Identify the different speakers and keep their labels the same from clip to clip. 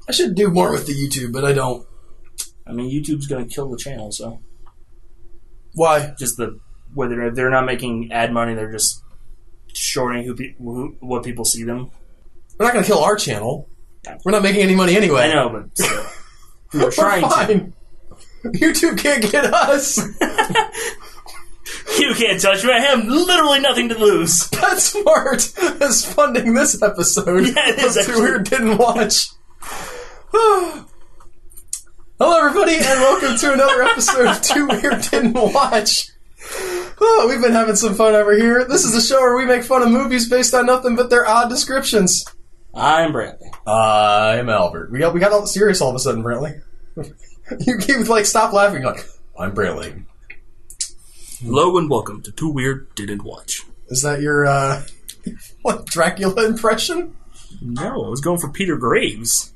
Speaker 1: I should do more with the YouTube, but I don't.
Speaker 2: I mean, YouTube's going to kill the channel, so.
Speaker 1: Why?
Speaker 2: Just whether they're not making ad money, they're just shorting what people see them.
Speaker 1: We're not going to kill our channel. We're not making any money anyway.
Speaker 2: I know, but still. We're trying
Speaker 1: fine. To. YouTube can't get us.
Speaker 2: You can't touch me. I have literally nothing to lose.
Speaker 1: PetSmart is funding this episode.
Speaker 2: Yeah, it is.
Speaker 1: Too Weird Didn't Watch. Hello, everybody, and welcome to another episode of Too Weird Didn't Watch. Oh, we've been having some fun over here. This is the show where we make fun of movies based on nothing but their odd descriptions.
Speaker 2: I'm Brantley.
Speaker 1: I'm Albert. We got all serious all of a sudden, Brantley. You keep stop laughing. You're like, I'm Brantley.
Speaker 2: Hello and welcome to Too Weird Didn't Watch.
Speaker 1: Is that your Dracula impression?
Speaker 2: No, I was going for Peter Graves.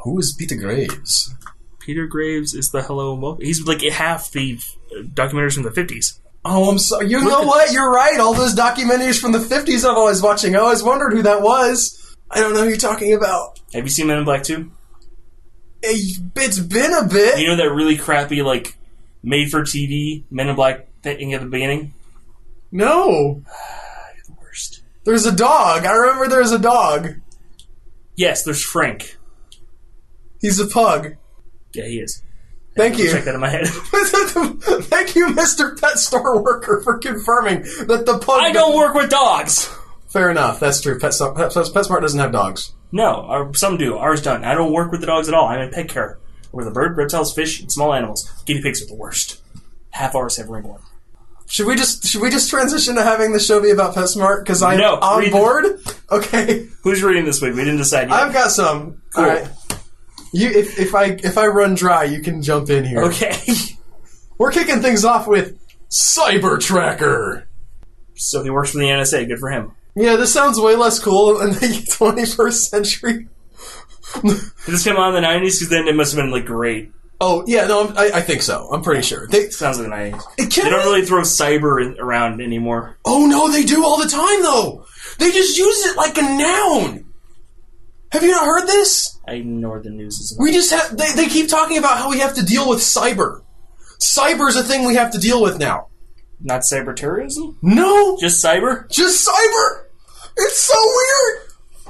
Speaker 1: Who is Peter Graves?
Speaker 2: Peter Graves is the Hello. He's like half the documentaries from the 50s.
Speaker 1: Oh, I'm sorry. You know what? You're right. All those documentaries from the 50s I'm always watching. I always wondered who that was. I don't know who you're talking about.
Speaker 2: Have you seen Men in Black 2?
Speaker 1: It's been a bit.
Speaker 2: You know that really crappy, made-for-TV Men in Black thing at the beginning?
Speaker 1: No.
Speaker 2: You're the worst.
Speaker 1: There's a dog. I remember there's a dog.
Speaker 2: Yes, there's Frank.
Speaker 1: He's a pug.
Speaker 2: Yeah, he is.
Speaker 1: Thank you.
Speaker 2: Check that in my head.
Speaker 1: Thank you, Mr. Pet Store Worker, for confirming that the pug...
Speaker 2: I don't work with dogs!
Speaker 1: Fair enough. That's true. PetSmart doesn't have dogs.
Speaker 2: No, some do. Ours don't. I don't work with the dogs at all. I'm in pet care. With a bird, reptiles, fish, and small animals. Guinea pigs are the worst. Half ours have ringworm.
Speaker 1: Should we just transition to having the show be about PetSmart? Because I'm on board? Okay.
Speaker 2: Who's reading this week? We didn't decide yet.
Speaker 1: I've got some.
Speaker 2: Cool.
Speaker 1: All right. If I run dry, you can jump in here.
Speaker 2: Okay.
Speaker 1: We're kicking things off with CyberTracker.
Speaker 2: So he works for the NSA. Good for him.
Speaker 1: Yeah, this sounds way less cool in the 21st century.
Speaker 2: Did this come out in the 90s? Because then it must have been, great.
Speaker 1: Oh, yeah, no, I think so. I'm pretty sure.
Speaker 2: Sounds like the 90s. They don't really throw cyber around anymore.
Speaker 1: Oh, no, they do all the time, though. They just use it like a noun. Have you not heard this?
Speaker 2: I ignore the news as well.
Speaker 1: We just have... They keep talking about how we have to deal with cyber. Cyber's a thing we have to deal with now.
Speaker 2: Not cyber terrorism?
Speaker 1: No.
Speaker 2: Just cyber?
Speaker 1: Just cyber! It's so weird!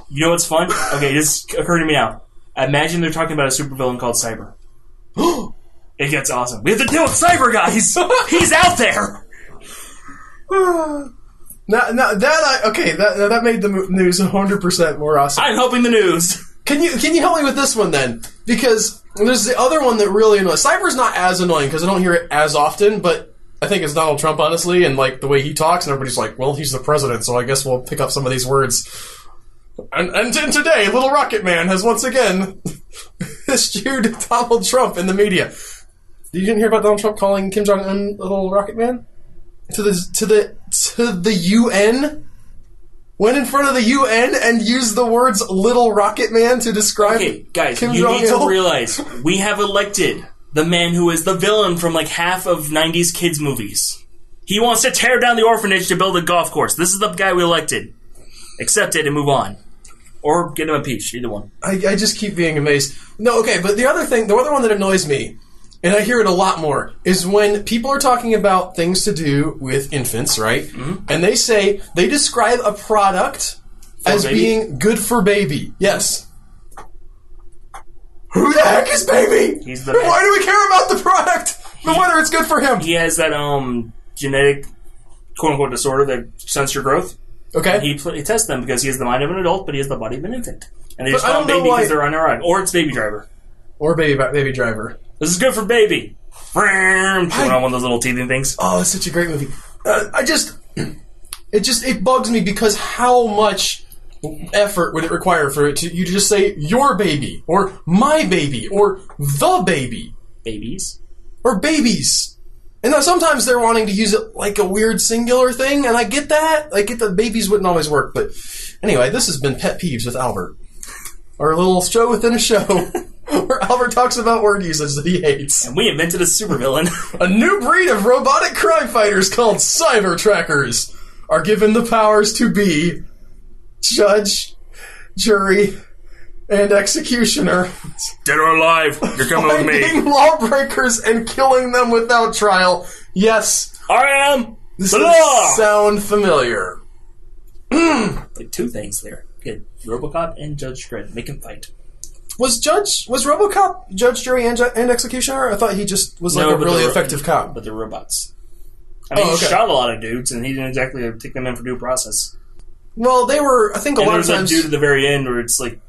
Speaker 2: You know what's fun? Okay, this occurred to me now. Imagine they're talking about a supervillain called Cyber. It gets awesome. We have to deal with Cyber, guys! He's out there!
Speaker 1: That made the news 100% more awesome.
Speaker 2: I'm helping the news!
Speaker 1: Can you help me with this one, then? Because there's the other one that really annoys. Cyber's not as annoying, because I don't hear it as often, but I think it's Donald Trump, honestly, and the way he talks, and everybody's like, well, he's the president, so I guess we'll pick up some of these words. And today, Little Rocket Man has once again eschewed Donald Trump in the media. You didn't hear about Donald Trump calling Kim Jong-un Little Rocket Man? To the UN? Went in front of the UN and used the words Little Rocket Man to describe
Speaker 2: guys,
Speaker 1: Kim
Speaker 2: you
Speaker 1: Jong-il?
Speaker 2: need to realize, we have elected the man who is the villain from half of 90s kids movies. He wants to tear down the orphanage to build a golf course. This is the guy we elected. Accept it and move on. Or get him impeached, either one.
Speaker 1: I just keep being amazed. No, okay, but the other one that annoys me, and I hear it a lot more, is when people are talking about things to do with infants, right? Mm-hmm. And they describe a product as being good for baby. Yes. Who the heck is baby? Why do we care about the product? Whether it's good for him.
Speaker 2: He has that genetic quote-unquote disorder that stunts your growth.
Speaker 1: Okay.
Speaker 2: And he tests them because he has the mind of an adult, but he has the body of an infant. And they just call him baby because they're unironic. Or it's Baby Driver.
Speaker 1: Or Baby Driver.
Speaker 2: This is good for baby. Chewing on one of those little teething things.
Speaker 1: Oh, it's such a great movie. It bugs me because how much effort would it require for you to just say your baby or my baby or the baby?
Speaker 2: Babies.
Speaker 1: Or babies. And now sometimes they're wanting to use it like a weird singular thing, and I get that. I get that babies wouldn't always work, but anyway, this has been Pet Peeves with Albert. Our little show within a show where Albert talks about word usage that he hates.
Speaker 2: And we invented a supervillain.
Speaker 1: A new breed of robotic crime fighters called CyberTrackers are given the powers to be judge, jury, and Executioner
Speaker 2: Dead or alive, you're coming with me.
Speaker 1: finding lawbreakers and killing them without trial. Yes,
Speaker 2: I am
Speaker 1: this
Speaker 2: the
Speaker 1: does
Speaker 2: law.
Speaker 1: sound familiar.
Speaker 2: Like two things there. Good. RoboCop and Judge Dredd. Make him fight.
Speaker 1: Was RoboCop Judge, Jury, and Executioner? I thought he just was like a really effective cop.
Speaker 2: But they're robots. I mean, he shot a lot of dudes, and he didn't exactly take them in for due process.
Speaker 1: Well, they were, I think, a lot of times...
Speaker 2: there's that dude at the very end where it's like,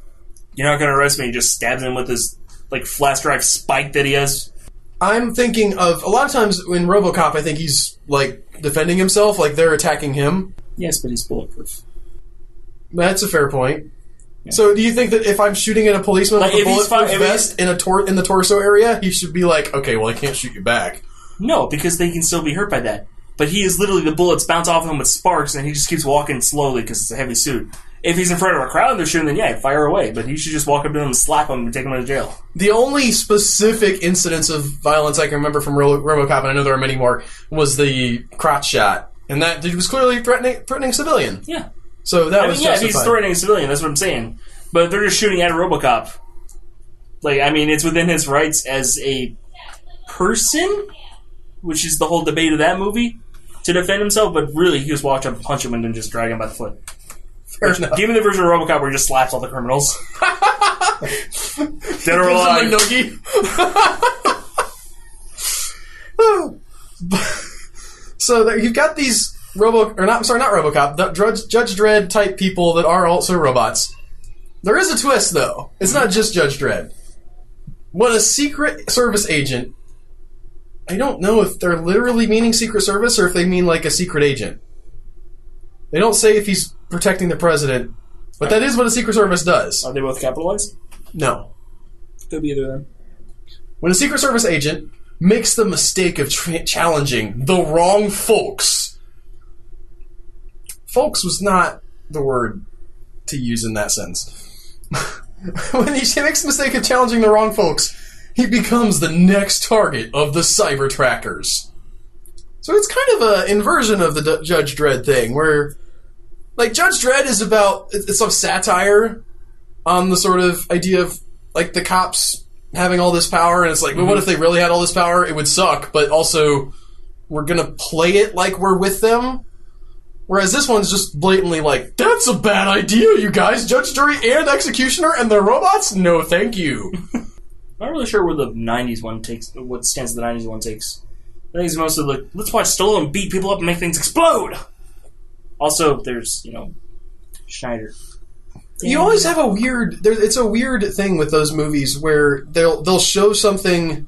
Speaker 2: you're not going to arrest me, he just stabs him with his, like, flash drive spike that he has.
Speaker 1: I'm thinking of, a lot of times in RoboCop, I think he's, like, defending himself, like they're attacking him.
Speaker 2: Yes, but he's bulletproof.
Speaker 1: That's a fair point. Yeah. So do you think that if I'm shooting at a policeman with a bulletproof vest in the torso area, he should be like, okay, well, I can't shoot you back?
Speaker 2: No, because they can still be hurt by that. But he is literally, the bullets bounce off him with sparks, and he just keeps walking slowly because it's a heavy suit. If he's in front of a crowd and they're shooting, then yeah, fire away. But he should just walk up to them and slap them and take them to jail.
Speaker 1: The only specific incidents of violence I can remember from RoboCop, and I know there are many more, was the crotch shot. And that dude was clearly threatening a civilian.
Speaker 2: Yeah.
Speaker 1: So that was justified.
Speaker 2: Yeah, he's threatening a civilian, that's what I'm saying. But they're just shooting at a RoboCop. Like, I mean, it's within his rights as a person, which is the whole debate of that movie, to defend himself, but really he just walked up and punched him and then just drag him by the foot.
Speaker 1: Fair enough.
Speaker 2: Give me the version of RoboCop where he just slaps all the criminals. Dead or alive.
Speaker 1: So you've got these not RoboCop, the Judge Dredd type people that are also robots. There is a twist, though. It's not just Judge Dredd. When a Secret Service agent, I don't know if they're literally meaning Secret Service or if they mean like a secret agent. They don't say if he's protecting the president, but that is what a Secret Service does.
Speaker 2: Are they both capitalized?
Speaker 1: No.
Speaker 2: Could be either of them.
Speaker 1: When a Secret Service agent makes the mistake of challenging the wrong folks. Folks was not the word to use in that sense. When he makes the mistake of challenging the wrong folks, he becomes the next target of the CyberTrackers. So it's kind of an inversion of the Judge Dredd thing, where, like, Judge Dredd is about, it's some satire on the sort of idea of, like, the cops having all this power, and it's like, well, what if they really had all this power? It would suck, but also, we're gonna play it like we're with them. Whereas this one's just blatantly like, that's a bad idea, you guys! Judge, Jury, and Executioner, and they're robots? No, thank you.
Speaker 2: Not really sure where the 90s one takes, what stance the 90s one takes. I think it's mostly like, let's watch Stallone beat people up and make things explode! Also, there's, Schneider.
Speaker 1: You always have a weird... It's a weird thing with those movies where they'll show something...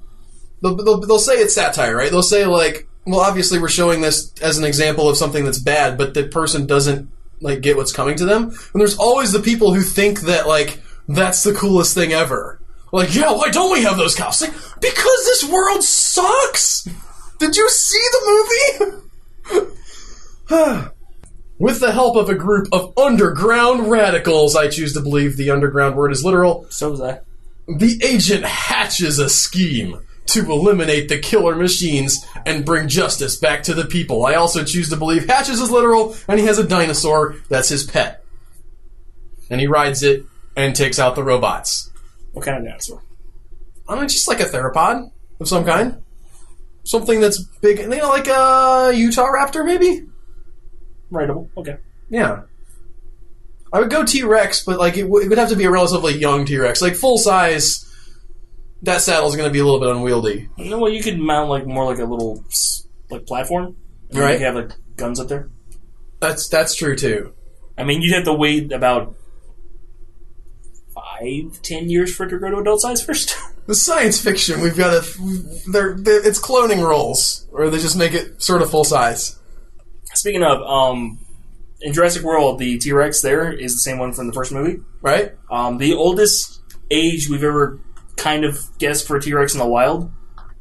Speaker 1: They'll say it's satire, right? They'll say, like, well, obviously we're showing this as an example of something that's bad, but the person doesn't, like, get what's coming to them. And there's always the people who think that, like, that's the coolest thing ever. Like, yeah, why don't we have those cops? Like, because this world sucks! Did you see the movie? With the help of a group of underground radicals, I choose to believe the underground word is literal.
Speaker 2: So was I.
Speaker 1: The agent hatches a scheme to eliminate the killer machines and bring justice back to the people. I also choose to believe hatches is literal, and he has a dinosaur that's his pet. And he rides it and takes out the robots.
Speaker 2: What kind of dinosaur?
Speaker 1: I mean, just like a theropod of some kind. Something that's big, like a Utah raptor, maybe?
Speaker 2: Rightable. Okay.
Speaker 1: Yeah. I would go T-Rex, but like it would have to be a relatively young T-Rex. Like full size, that saddle's going to be a little bit unwieldy.
Speaker 2: No, well, you could mount more like a little platform.
Speaker 1: Right.
Speaker 2: You could have like guns up there.
Speaker 1: That's true too.
Speaker 2: I mean, you'd have to wait about 5-10 years for it to grow to adult size first.
Speaker 1: The science fiction, we've got it's cloning rolls, or they just make it sort of full size.
Speaker 2: Speaking of, in Jurassic World, the T-Rex there is the same one from the first movie.
Speaker 1: Right.
Speaker 2: The oldest age we've ever kind of guessed for a T-Rex in the wild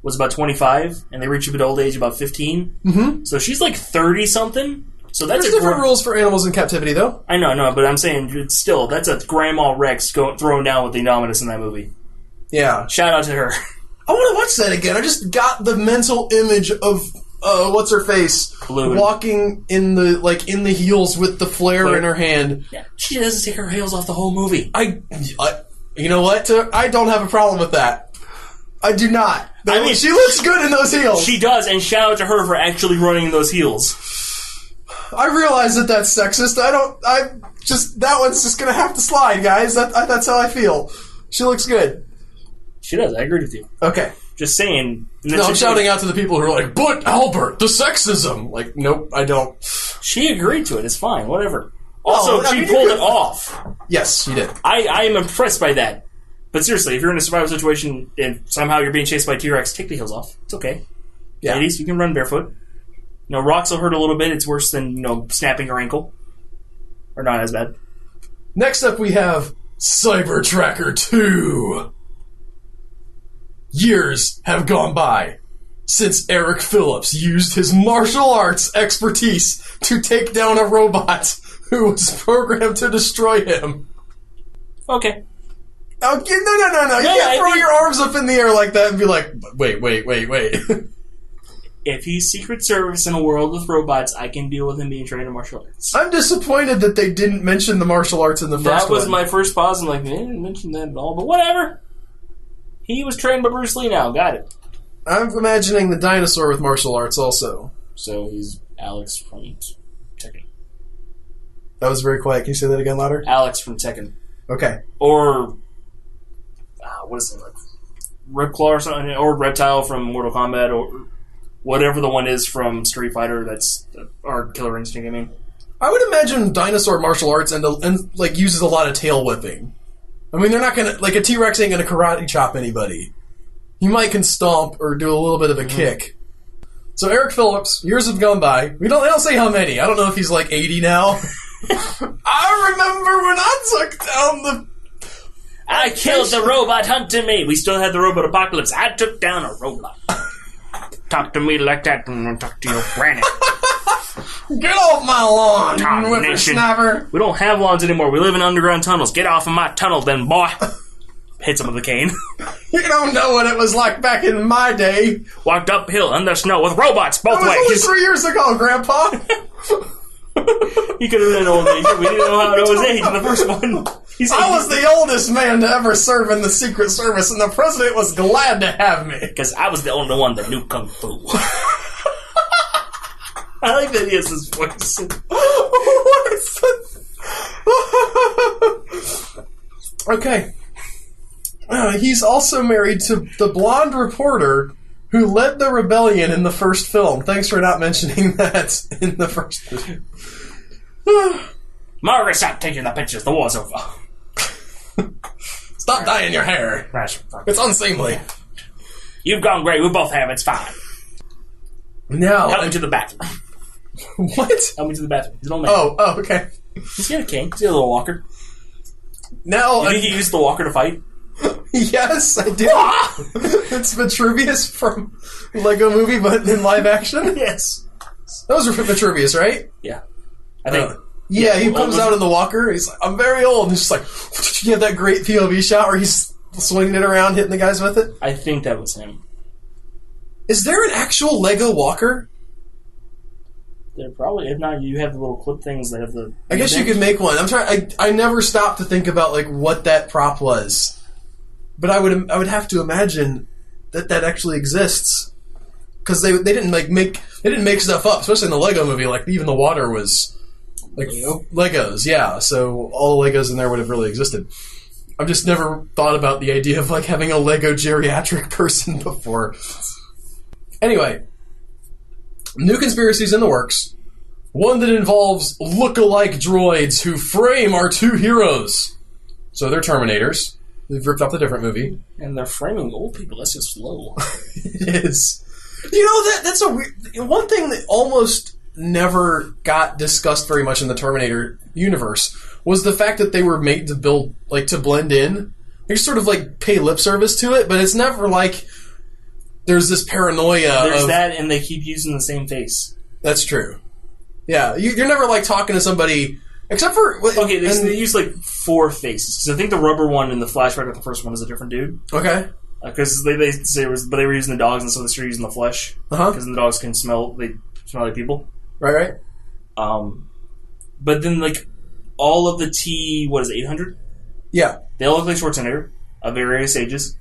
Speaker 2: was about 25, and they reach adult age about 15.
Speaker 1: Mm-hmm.
Speaker 2: So she's like 30-something. So that's
Speaker 1: There's different rules for animals in captivity, though.
Speaker 2: I know, but I'm saying, still, that's a Grandma Rex thrown down with the Indominus in that movie.
Speaker 1: Yeah.
Speaker 2: Shout out to her.
Speaker 1: I want to watch that again. I just got the mental image of... what's her face?
Speaker 2: Balloon.
Speaker 1: Walking in the heels with the flare in her hand.
Speaker 2: Yeah, she doesn't take her heels off the whole movie.
Speaker 1: You know what? I don't have a problem with that. I do not.
Speaker 2: I mean,
Speaker 1: she looks good in those heels.
Speaker 2: She does, and shout out to her for actually running in those heels.
Speaker 1: I realize that that's sexist. That one's just gonna have to slide, guys. That's how I feel. She looks good.
Speaker 2: She does. I agree with you.
Speaker 1: Okay.
Speaker 2: Just saying.
Speaker 1: No, I'm shouting out to the people who are like, but Albert, the sexism. Like, nope, I don't.
Speaker 2: She agreed to it. It's fine. Whatever. Also, she pulled it off.
Speaker 1: Yes, she did.
Speaker 2: I am impressed by that. But seriously, if you're in a survival situation and somehow you're being chased by a T-Rex, take the heels off. It's okay.
Speaker 1: Yeah.
Speaker 2: Ladies, you can run barefoot. Rocks will hurt a little bit. It's worse than, snapping your ankle. Or not as bad.
Speaker 1: Next up, we have CyberTracker 2. Years have gone by since Eric Phillips used his martial arts expertise to take down a robot who was programmed to destroy him.
Speaker 2: Okay.
Speaker 1: Oh, no. You can't throw your arms up in the air like that and be like, wait.
Speaker 2: If he's Secret Service in a world with robots, I can deal with him being trained in martial arts.
Speaker 1: I'm disappointed that they didn't mention the martial arts in the first one.
Speaker 2: That was my first pause. I'm like, they didn't mention that at all, but whatever. He was trained by Bruce Lee now. Got it.
Speaker 1: I'm imagining the dinosaur with martial arts also.
Speaker 2: So he's Alex from Tekken.
Speaker 1: That was very quiet. Can you say that again louder?
Speaker 2: Alex from Tekken.
Speaker 1: Okay.
Speaker 2: Or, what is it, like Ripclaw or something? Or Reptile from Mortal Kombat, or whatever the one is from Street Fighter that's our Killer Instinct, I mean.
Speaker 1: I would imagine dinosaur martial arts and uses a lot of tail whipping. I mean, they're not gonna, a T-Rex ain't gonna karate chop anybody. He might can stomp or do a little bit of a kick. So Eric Phillips, years have gone by. They don't say how many. I don't know if he's 80 now. I remember when I took down the...
Speaker 2: I killed the robot hunting me. We still had the robot apocalypse. I took down a robot. Talk to me like that and I'll talk to your granny.
Speaker 1: Get off my lawn, whippersnapper.
Speaker 2: We don't have lawns anymore. We live in underground tunnels. Get off of my tunnel then, boy. Hits him with a cane.
Speaker 1: You don't know what it was like back in my day.
Speaker 2: Walked uphill in the snow with robots both ways.
Speaker 1: That was only 3 years ago, Grandpa.
Speaker 2: He could have been old age. We didn't know how it was age in the first one.
Speaker 1: I was the oldest man to ever serve in the Secret Service, and the president was glad to have me.
Speaker 2: Because I was the only one that knew Kung Fu. I like that he has his voice.
Speaker 1: Okay. He's also married to the blonde reporter who led the rebellion in the first film. Thanks for not mentioning that in the first film.
Speaker 2: Margaret, stop taking the pictures. The war's over.
Speaker 1: Stop dyeing your hair. It's unseemly.
Speaker 2: You've gone grey. We both have. It's fine.
Speaker 1: Now,
Speaker 2: help me to the bathroom.
Speaker 1: What?
Speaker 2: Help me to the bathroom. He's an old man.
Speaker 1: Oh, okay.
Speaker 2: He's got a cane. He's got a little walker.
Speaker 1: Now,
Speaker 2: you think he used the walker to fight?
Speaker 1: Yes, I do. It's Vitruvius from Lego Movie, but in live action.
Speaker 2: Yes.
Speaker 1: Those are Vitruvius, right?
Speaker 2: Yeah. I think.
Speaker 1: Yeah, he comes out in the walker. He's like, I'm very old. And he's just like, you have that great POV shot where he's swinging it around, hitting the guys with it.
Speaker 2: I think that was him.
Speaker 1: Is there an actual Lego walker?
Speaker 2: There probably. If not, you have the little clip things that have the...
Speaker 1: I guess you could make one. I'm trying. I never stopped to think about what that prop was, but I would have to imagine that actually exists because they didn't make stuff up, especially in the Lego Movie. Even the water was Legos, yeah. So all the Legos in there would have really existed. I've just never thought about the idea of having a Lego geriatric person before. Anyway, new conspiracies in the works. One that involves look-alike droids who frame our two heroes. So they're Terminators. They've ripped off a different movie.
Speaker 2: And they're framing old people. That's just low.
Speaker 1: It is. That's a weird... One thing that almost never got discussed very much in the Terminator universe was the fact that they were made to build, to blend in. They sort of, pay lip service to it, but it's never there's this paranoia.
Speaker 2: There's that, and they keep using the same face.
Speaker 1: That's true. Yeah, you're never talking to somebody except for
Speaker 2: okay. They use 4 faces because I think the rubber one in the flashback of the first one is a different dude.
Speaker 1: Okay,
Speaker 2: because they say it was, but they were using the dogs and so they started using the flesh because the dogs can smell. They smell like people.
Speaker 1: Right.
Speaker 2: But then all of the T, what is it, 800?
Speaker 1: Yeah.
Speaker 2: They all look like Schwarzenegger of various ages.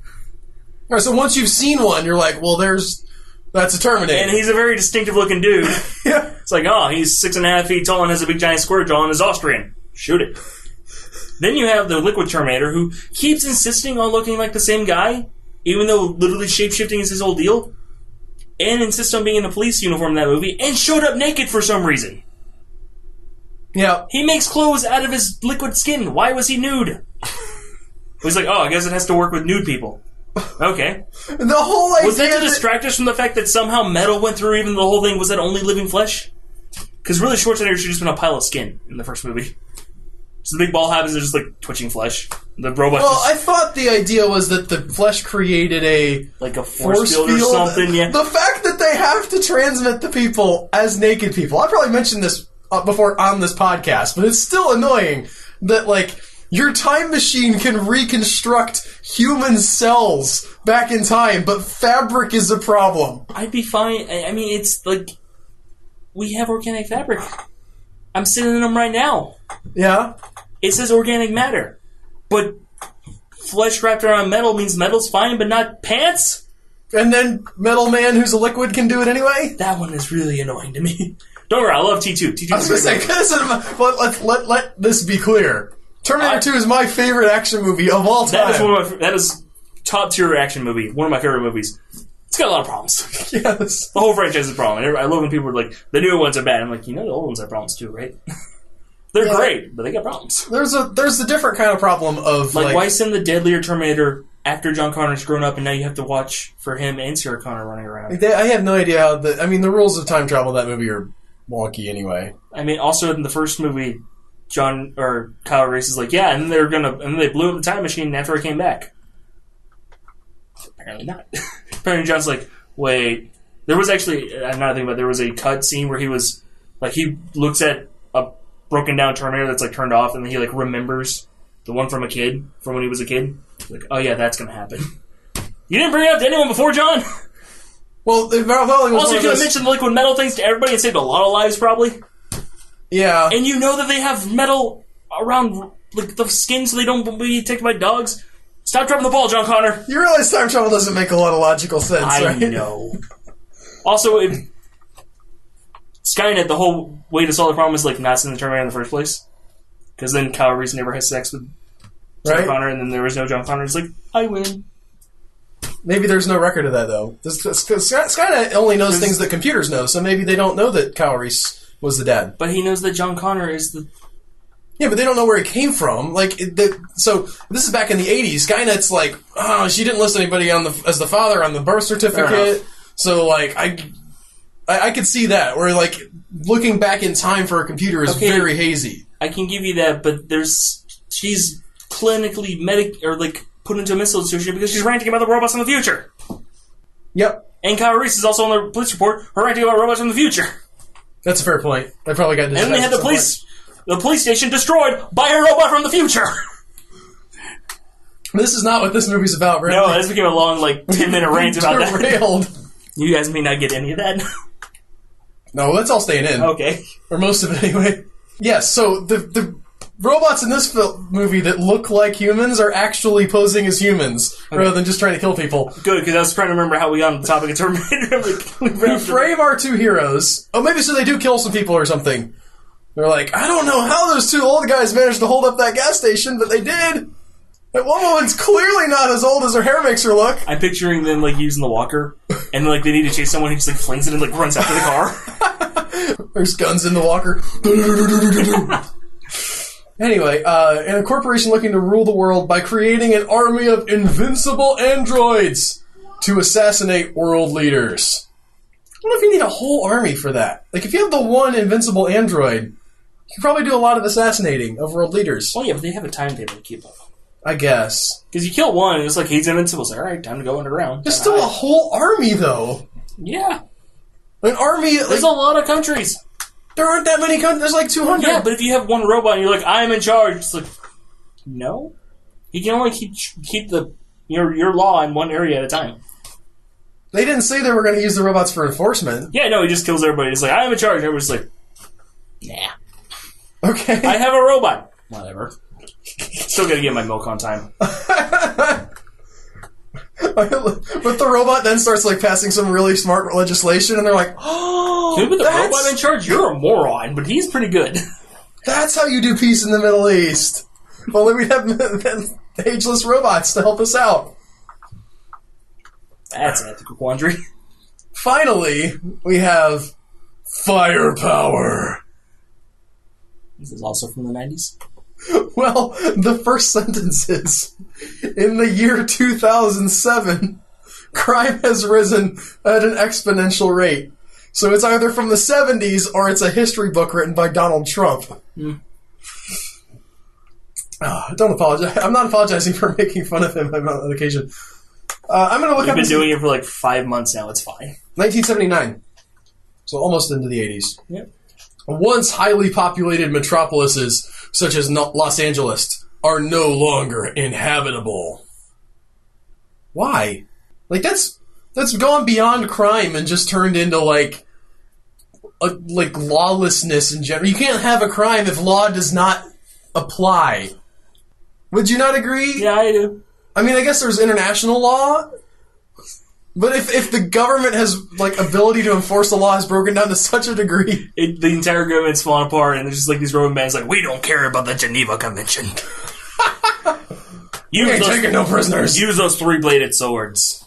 Speaker 1: All right, so once you've seen one, you're like, well, that's a Terminator.
Speaker 2: And he's a very distinctive-looking dude.
Speaker 1: Yeah.
Speaker 2: It's like, oh, he's 6.5 feet tall and has a big giant square jaw and is Austrian. Shoot it. Then you have the Liquid Terminator, who keeps insisting on looking like the same guy, even though literally shape-shifting is his whole deal, and insists on being in a police uniform in that movie, and showed up naked for some reason.
Speaker 1: Yeah.
Speaker 2: He makes clothes out of his liquid skin. Why was he nude? He's like, oh, I guess it has to work with nude people. Okay.
Speaker 1: The whole idea...
Speaker 2: Was that to distract us from the fact that somehow metal went through even the whole thing? Was that only living flesh? Because really, Schwarzenegger should have just been a pile of skin in the first movie. So the big ball happens, they're just like twitching flesh. The robot.
Speaker 1: Well, I thought the idea was that the flesh created a
Speaker 2: force field or something. Yeah.
Speaker 1: The fact that they have to transmit the people as naked people. I probably mentioned this before on this podcast, but it's still annoying that your time machine can reconstruct human cells back in time, but fabric is a problem.
Speaker 2: I'd be fine. I mean, it's like we have organic fabric. I'm sitting in them right now.
Speaker 1: Yeah.
Speaker 2: It says organic matter. But flesh wrapped around metal means metal's fine, but not pants?
Speaker 1: And then Metal Man, who's a liquid, can do it anyway?
Speaker 2: That one is really annoying to me. Don't worry, I love T2. T2
Speaker 1: I was going to say, but let this be clear. Terminator 2 is my favorite action movie of all time.
Speaker 2: That is top tier action movie. One of my favorite movies. It's got a lot of problems.
Speaker 1: Yes.
Speaker 2: The whole franchise is a problem. I love when people are like, the newer ones are bad. I'm like, the old ones have problems too, right? They're great, but they got problems.
Speaker 1: There's a different kind of problem of
Speaker 2: why send the deadlier Terminator after John Connor's grown up and now you have to watch for him and Sarah Connor running around?
Speaker 1: I have no idea how the rules of time travel in that movie are wonky anyway.
Speaker 2: I mean, also in the first movie, Kyle Reese is like, yeah, and then they blew up the time machine after I came back. Apparently not. Apparently John's like, wait, there was actually, I'm not thinking about it, there was a cut scene where he was, he looks at a broken down Terminator that's turned off, and then he remembers the one from when he was a kid. Like, oh yeah, that's gonna happen. You didn't bring it up to anyone before, John?
Speaker 1: Well,
Speaker 2: also you could have mentioned the liquid metal things to everybody and saved a lot of lives, probably.
Speaker 1: Yeah.
Speaker 2: And you know that they have metal around the skin so they don't be attacked by dogs. Stop dropping the ball, John Connor.
Speaker 1: You realize time travel doesn't make a lot of logical sense, right?
Speaker 2: I know. Also, Skynet, the whole way to solve the problem is not sending the Terminator in the first place. Because then Kyle Reese never has sex with John Connor, and then there was no John Connor. It's like, I win.
Speaker 1: Maybe there's no record of that, though. Skynet only knows things that computers know, so maybe they don't know that Kyle Reese was the dad.
Speaker 2: But he knows that John Connor is the...
Speaker 1: Yeah, but they don't know where he came from. So this is back in the 80s. Skynet's like, oh, she didn't list anybody as the father on the birth certificate. So, I could see that, where, looking back in time for a computer is very hazy.
Speaker 2: I can give you that, but she's clinically put into a mental institution because she's ranting about the robots in the future.
Speaker 1: Yep.
Speaker 2: And Kyle Reese is also on the police report, her ranting about robots in the future.
Speaker 1: That's a fair point. They probably got this.
Speaker 2: And they had the police station destroyed by a robot from the future.
Speaker 1: This is not what this movie's about, right?
Speaker 2: No, this became a long, 10-minute rant about that.
Speaker 1: Derailed.
Speaker 2: You guys may not get any of that.
Speaker 1: No, that's all staying in.
Speaker 2: Okay.
Speaker 1: Or most of it, anyway. Yes, so the robots in this movie that look like humans are actually posing as humans, rather than just trying to kill people.
Speaker 2: Good, because I was trying to remember how we got on the topic of Terminator.
Speaker 1: We frame our two heroes. Oh, maybe so they do kill some people or something. They're like, I don't know how those two old guys managed to hold up that gas station, but they did. That one woman's clearly not as old as her hair makes her look. I'm
Speaker 2: picturing them, using the walker, and, they need to chase someone who just, flings it and, runs after the car.
Speaker 1: There's guns in the walker. Anyway, and a corporation looking to rule the world by creating an army of invincible androids to assassinate world leaders. I don't know if you need a whole army for that. If you have the one invincible android, you can probably do a lot of assassinating of world leaders.
Speaker 2: Well, yeah, but they have a timetable to keep up.
Speaker 1: I guess.
Speaker 2: Because you kill one, and it's he's invincible. It's alright, time to go underground.
Speaker 1: There's still a whole army, though.
Speaker 2: Yeah.
Speaker 1: An army...
Speaker 2: There's a lot of countries.
Speaker 1: There aren't that many countries. There's 200.
Speaker 2: Yeah, but if you have one robot and you're I am in charge, it's no. You can only keep your law in one area at a time.
Speaker 1: They didn't say they were going to use the robots for enforcement.
Speaker 2: Yeah, no, he just kills everybody. It's I am in charge. And everybody's nah.
Speaker 1: Okay.
Speaker 2: I have a robot. Whatever. Still gotta get my milk on time.
Speaker 1: But the robot then starts like passing some really smart legislation, and they're like, "Oh,
Speaker 2: can we put the robot in charge? You're a moron, but he's pretty good."
Speaker 1: That's how you do peace in the Middle East. If only we'd have ageless robots to help us out.
Speaker 2: That's an ethical quandary.
Speaker 1: Finally, we have firepower.
Speaker 2: This is also from the 90s?
Speaker 1: Well, the first sentence is, in the year 2007, crime has risen at an exponential rate. So it's either from the 70s or it's a history book written by Donald Trump.
Speaker 2: Mm.
Speaker 1: Don't apologize. I'm not apologizing for making fun of him on occasion. I'm going to look up...
Speaker 2: We've been doing it for like 5 months now. It's fine.
Speaker 1: 1979. So almost into the 80s.
Speaker 2: Yep.
Speaker 1: Once highly populated metropolises, such as Los Angeles, are no longer inhabitable. Why? Like, that's gone beyond crime and just turned into, like lawlessness in general. You can't have a crime if law does not apply. Would you not agree?
Speaker 2: Yeah, I do.
Speaker 1: I mean, I guess there's international law, but if the government has, like, ability to enforce the law has broken down to such a degree...
Speaker 2: the entire government's falling apart, and there's just, like, these Roman bands like, we don't care about the Geneva Convention.
Speaker 1: We ain't taking no prisoners.
Speaker 2: Use those three-bladed swords.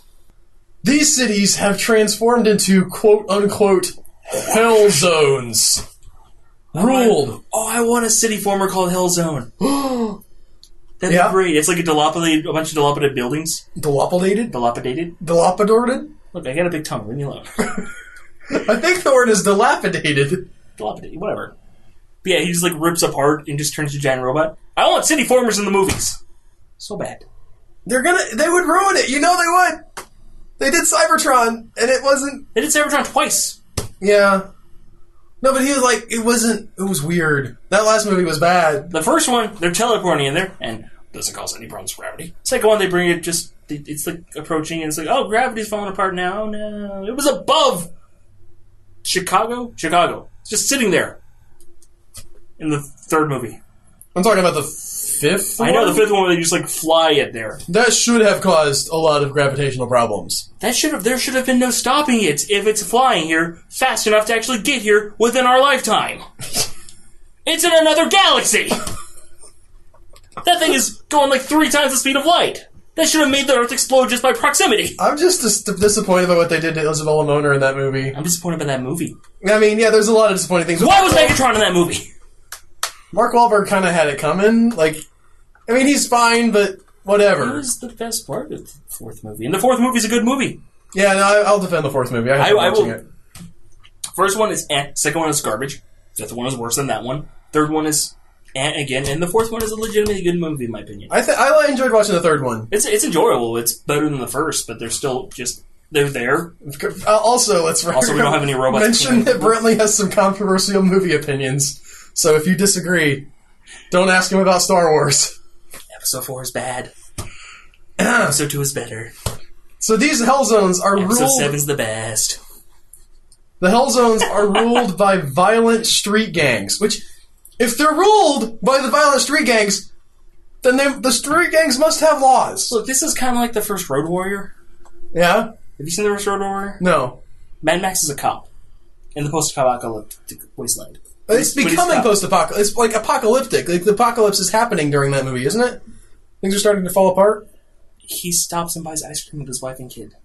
Speaker 1: These cities have transformed into quote-unquote hell zones. Ruled.
Speaker 2: I want a city former called Hell Zone. That'd be great. It's like a bunch of dilapidated buildings.
Speaker 1: Dilapidated?
Speaker 2: Dilapidated?
Speaker 1: Dilapidated?
Speaker 2: Look, I got a big tongue. Leave me alone.
Speaker 1: I think the word is dilapidated.
Speaker 2: Dilapidated, whatever. But yeah, he just like rips apart and just turns to a giant robot. I want city formers in the movies. So bad.
Speaker 1: They would ruin it. You know they would. They did Cybertron, and it wasn't...
Speaker 2: They did Cybertron twice.
Speaker 1: Yeah. No, but he was like, it was weird. That last movie was bad.
Speaker 2: The first one, they're teleporting in there, and doesn't cause any problems with gravity. Second one, they bring it it's like approaching, and it's like, oh, gravity's falling apart now. No. It was above Chicago. It's just sitting there in the third movie.
Speaker 1: I'm talking about the fifth one?
Speaker 2: I know, the fifth one where they just like fly it there.
Speaker 1: That should have caused a lot of gravitational problems.
Speaker 2: There should have been no stopping it if it's flying here fast enough to actually get here within our lifetime. It's in another galaxy! That thing is going like 3 times the speed of light. That should have made the Earth explode just by proximity.
Speaker 1: I'm just disappointed by what they did to Isabella Moner in that movie.
Speaker 2: I'm disappointed by that movie.
Speaker 1: I mean, yeah, there's a lot of disappointing things.
Speaker 2: Why was Megatron in that movie?
Speaker 1: Mark Wahlberg kind of had it coming. Like, I mean, he's fine, but whatever.
Speaker 2: It was the best part of the fourth movie. And the fourth movie's a good movie.
Speaker 1: Yeah, no, I'll defend the fourth movie. I watching it.
Speaker 2: First one is second one is garbage. Fifth one is worse than that one. Third one is again, and the fourth one is a legitimately good movie in my opinion.
Speaker 1: I enjoyed watching the third one.
Speaker 2: It's enjoyable. It's better than the first, but they're still just they're there.
Speaker 1: Also, we
Speaker 2: don't have any robots.
Speaker 1: Mention that Brantley has some controversial movie opinions. So if you disagree, don't ask him about Star Wars.
Speaker 2: Episode 4 is bad. Episode 2 is better.
Speaker 1: So these hell zones are
Speaker 2: Episode
Speaker 1: ruled...
Speaker 2: 7's the best.
Speaker 1: The hell zones are ruled by violent street gangs, which, if they're ruled by the violent street gangs, then the street gangs must have laws.
Speaker 2: Look, this is kind of like the first Road Warrior.
Speaker 1: Yeah?
Speaker 2: Have you seen the first Road Warrior?
Speaker 1: No.
Speaker 2: Mad Max is a cop in the post-apocalyptic wasteland.
Speaker 1: It's becoming post-apocalyptic. It's like apocalyptic. Like the apocalypse is happening during that movie, isn't it? Things are starting to fall apart.
Speaker 2: He stops and buys ice cream with his wife and kid.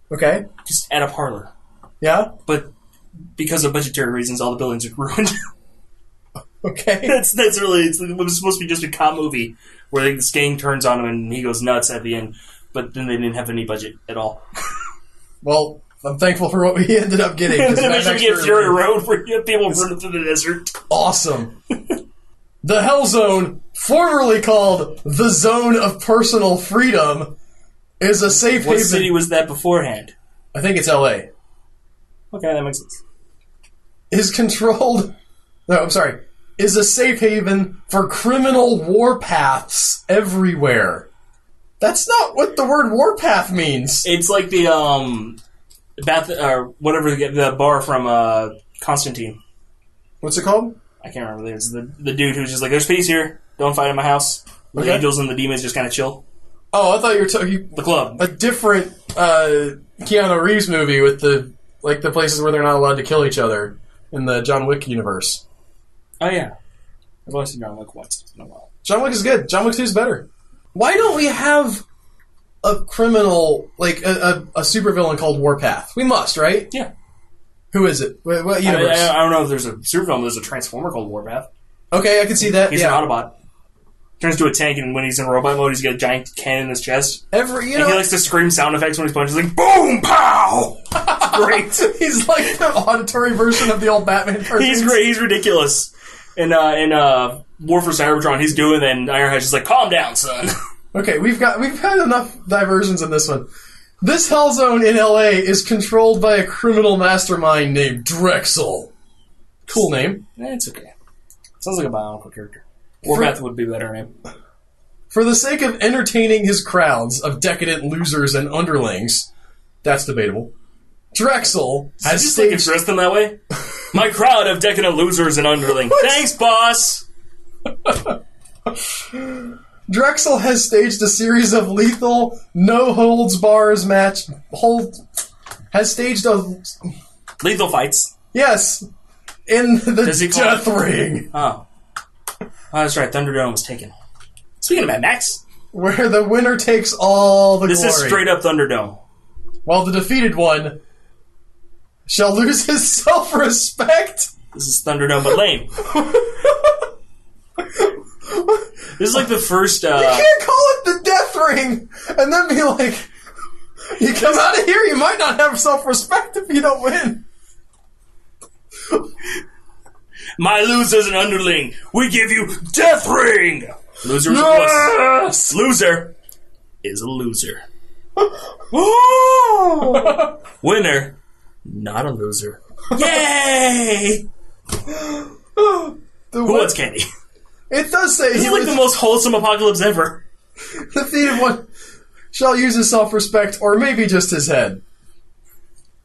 Speaker 1: Okay.
Speaker 2: Just at a parlor.
Speaker 1: Yeah?
Speaker 2: But because of budgetary reasons, all the buildings are ruined.
Speaker 1: Okay.
Speaker 2: That's really... It was supposed to be just a cop movie where the gang turns on him and he goes nuts at the end. But then they didn't have any budget at all.
Speaker 1: Well... I'm thankful for what we ended up getting.
Speaker 2: And then we should get Fury Road where you have people running through the desert.
Speaker 1: Awesome. The Hell Zone, formerly called the Zone of Personal Freedom, is a safe haven.
Speaker 2: What city was that beforehand?
Speaker 1: I think it's L.A.
Speaker 2: Okay, that makes sense.
Speaker 1: Is a safe haven for criminal warpaths everywhere. That's not what the word warpath means.
Speaker 2: It's like the, the bar from Constantine.
Speaker 1: What's it called?
Speaker 2: I can't remember. There's the dude who's just like, there's peace here. Don't fight in my house. The
Speaker 1: Okay.
Speaker 2: angels and the demons just kind of chill.
Speaker 1: Oh, I thought you were talking
Speaker 2: The club.
Speaker 1: a different Keanu Reeves movie with the places where they're not allowed to kill each other in the John Wick universe.
Speaker 2: Oh, yeah. I've only seen John Wick once. It's been a while.
Speaker 1: John Wick is good. John Wick 2 is better. Why don't we have a criminal, like a supervillain called Warpath? We must, right?
Speaker 2: Yeah.
Speaker 1: Who is it? What universe?
Speaker 2: I don't know if there's a supervillain. There's a Transformer called Warpath.
Speaker 1: Okay, I can see that.
Speaker 2: He's
Speaker 1: yeah.
Speaker 2: an Autobot. Turns into a tank, and when he's in robot mode, he's got a giant cannon in his chest.
Speaker 1: And
Speaker 2: he likes to scream sound effects when he's punching. He's like, boom, pow! It's great.
Speaker 1: He's like the auditory version of the old Batman cartoons.
Speaker 2: He's great. He's ridiculous. In War for Cybertron, he's doing that, and Ironhide's just like, calm down, son.
Speaker 1: Okay, we've had enough diversions in this one. This hell zone in LA is controlled by a criminal mastermind named Drexel. Cool name.
Speaker 2: It's okay. Sounds like a Bionicle character. Warpath would be a better name.
Speaker 1: For the sake of entertaining his crowds of decadent losers and underlings, that's debatable, Drexel has
Speaker 2: just
Speaker 1: staged...
Speaker 2: like address them that way? My crowd of decadent losers and underlings. Thanks, boss!
Speaker 1: Drexel has staged a series of lethal, no-holds-bars match... Has staged a...
Speaker 2: Lethal fights.
Speaker 1: Yes! In the Death Ring!
Speaker 2: Oh, that's right. Thunderdome was taken. Speaking of Mad Max,
Speaker 1: where the winner takes all the
Speaker 2: this
Speaker 1: glory.
Speaker 2: is straight up Thunderdome.
Speaker 1: While the defeated one shall lose his self-respect.
Speaker 2: This is Thunderdome, but lame. This is like the first...
Speaker 1: You can't call it the Death Ring and then be like, you come out of here, you might not have self-respect if you don't win.
Speaker 2: My losers and underling, we give you Death Ring! Loser is a puss. Loser is a loser. Winner, not a loser. Yay! Who wants candy?
Speaker 1: It does say
Speaker 2: this is like the most wholesome apocalypse ever.
Speaker 1: The defeated one shall use his self-respect, or maybe just his head.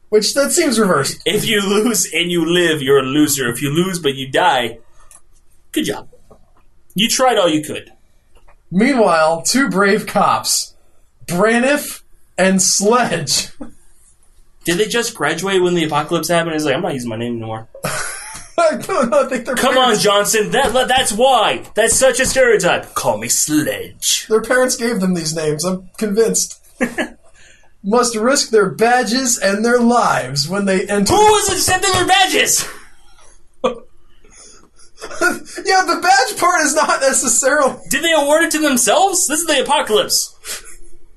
Speaker 1: Which, that seems reversed.
Speaker 2: If you lose and you live, you're a loser. If you lose but you die, good job. You tried all you could.
Speaker 1: Meanwhile, two brave cops, Braniff and Sledge.
Speaker 2: Did they just graduate when the apocalypse happened? He's like, I'm not using my name anymore.
Speaker 1: I don't know. I think their
Speaker 2: Come on, Johnson. That's why. That's such a stereotype. Call me Sledge.
Speaker 1: Their parents gave them these names. I'm convinced. Must risk their badges and their lives when they enter...
Speaker 2: Who was accepting their badges?
Speaker 1: Yeah, the badge part is not necessarily...
Speaker 2: Did they award it to themselves? This is the apocalypse.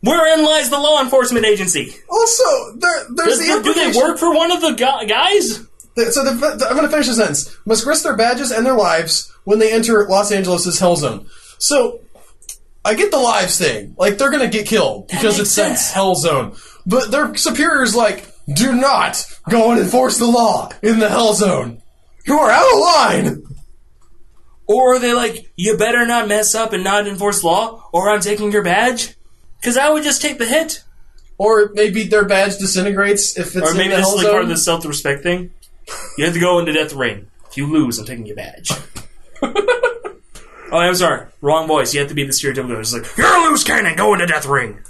Speaker 2: Wherein lies the law enforcement agency?
Speaker 1: Also, there's the
Speaker 2: do they work for one of the guys?
Speaker 1: So I'm going to finish the sentence. Must risk their badges and their lives when they enter Los Angeles' Hell Zone. So, I get the lives thing. Like, they're going to get killed because it's a Hell Zone. But their superior's like, do not go and enforce the law in the Hell Zone. You are out of line!
Speaker 2: Or are they like, you better not mess up and not enforce law, or I'm taking your badge? Because I would just take the hit.
Speaker 1: Or maybe their badge disintegrates if it's in the Hell Zone. Or maybe this is like
Speaker 2: part of the self-respect thing. You have to go into Death Ring. If you lose, I'm taking your badge. Oh, I'm sorry. Wrong voice. You have to be the stereotypical. It's like, you're a loose cannon. Go into Death Ring.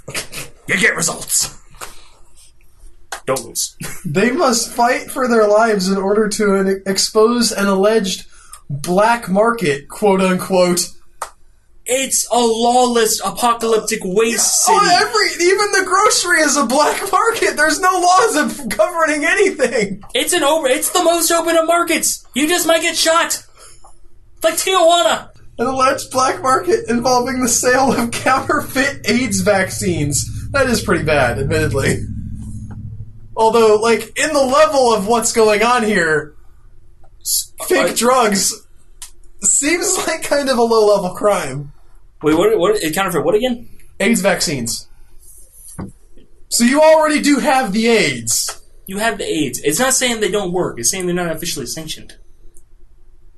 Speaker 2: You get results. Don't lose.
Speaker 1: They must fight for their lives in order to expose an alleged black market, quote-unquote.
Speaker 2: It's a lawless, apocalyptic waste city.
Speaker 1: Even the grocery is a black market. There's no laws of governing anything.
Speaker 2: It's the most open of markets. You just might get shot. Like Tijuana.
Speaker 1: An alleged black market involving the sale of counterfeit AIDS vaccines. That is pretty bad, admittedly. Although, like, in the level of what's going on here, fake drugs seems like kind of a low-level crime.
Speaker 2: Wait, what? Counterfeit what again?
Speaker 1: AIDS vaccines. So you already do have the AIDS.
Speaker 2: You have the AIDS. It's not saying they don't work. It's saying they're not officially sanctioned.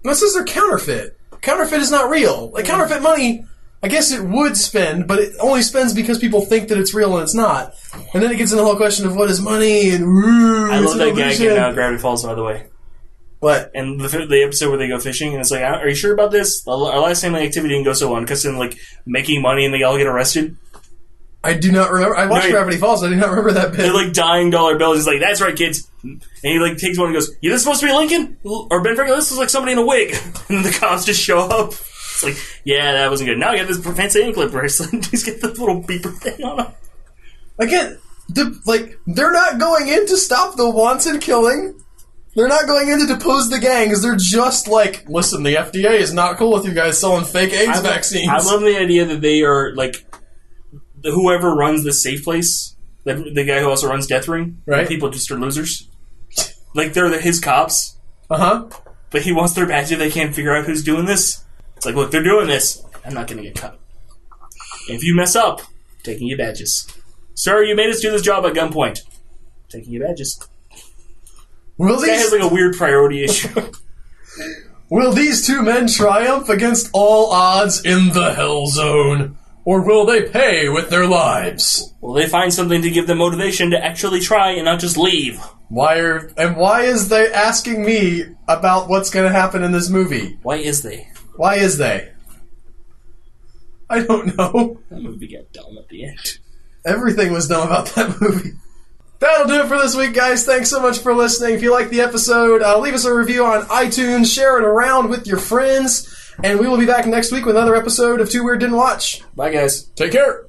Speaker 1: No, it says they're counterfeit. Counterfeit is not real. Like, counterfeit money, I guess it would spend, but it only spends because people think that it's real and it's not. And then it gets into the whole question of what is money and
Speaker 2: I love that gag in Gravity Falls, by the way.
Speaker 1: What?
Speaker 2: And the episode where they go fishing, and it's like, are you sure about this? Our last family activity didn't go so well, because then, like, making money and they all get arrested.
Speaker 1: I do not remember. I watched Gravity Falls. I do not remember that bit.
Speaker 2: They're, like, dying dollar bills. He's like, that's right, kids. And he, like, takes one and goes, "Yeah, this supposed to be Lincoln? Or Ben Franklin? This looks like somebody in a wig." And then the cops just show up. It's like, yeah, that wasn't good. Now I got this fancy anklet bracelet. He's got the little beeper thing on him.
Speaker 1: Again, they're not going in to stop the wanton killing. They're not going in to depose the gangs. They're just like, listen, the FDA is not cool with you guys selling fake AIDS vaccines.
Speaker 2: I love the idea that they are, like, whoever runs the safe place, the guy who also runs Death Ring,
Speaker 1: right?
Speaker 2: People just are losers. Like, they're his cops.
Speaker 1: Uh-huh.
Speaker 2: But he wants their badge if they can't figure out who's doing this. It's like, look, they're doing this. I'm not going to get cut. If you mess up, taking your badges. Sir, you made us do this job at gunpoint. Taking your badges. This guy has, like, a weird priority issue.
Speaker 1: Will these two men triumph against all odds in the Hell Zone? Or will they pay with their lives?
Speaker 2: Will they find something to give them motivation to actually try and not just leave?
Speaker 1: Why is they asking me about what's going to happen in this movie?
Speaker 2: Why is they?
Speaker 1: I don't know.
Speaker 2: That movie got dumb at the end.
Speaker 1: Everything was dumb about that movie. That'll do it for this week, guys. Thanks so much for listening. If you liked the episode, leave us a review on iTunes, share it around with your friends, and we will be back next week with another episode of Too Weird Didn't Watch.
Speaker 2: Bye, guys.
Speaker 1: Take care.